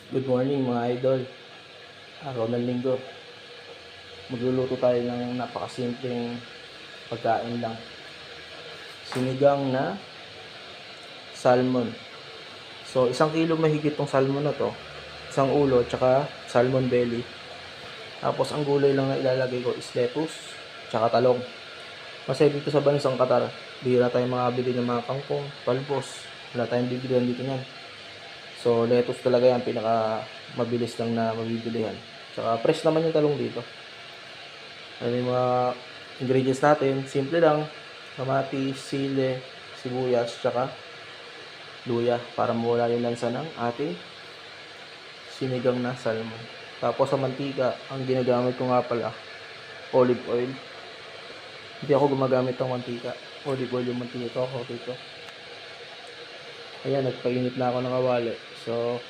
Good morning mga idol. Araw ng linggo. Magluluto tayo ng napakasimpleng pagkain lang. Sinigang na salmon. So, 1 kilo mahigit tong salmon na to. Isang ulo, tsaka salmon belly. Tapos, ang gulay lang na ilalagay ko is lettuce, tsaka talong. Kasi dito sa bansang Qatar, bihira tayong makabili ng mga kangkong, palbos. Wala tayong bibilihan dito niyan. So, lettuce talaga yan, pinaka mabilis lang na mabibilihan. Tsaka fresh naman yung talong dito. Ano yung mga ingredients natin, simple lang. Kamatis, sili, sibuyas, tsaka luya para mawala yung lansa ng ating sinigang na salmon. Tapos sa mantika, ang ginagamit ko nga pala, olive oil. Hindi ako gumagamit ng mantika. Olive oil yung mantika ko dito. Ayan, nagpainit na ako ng kawali. So,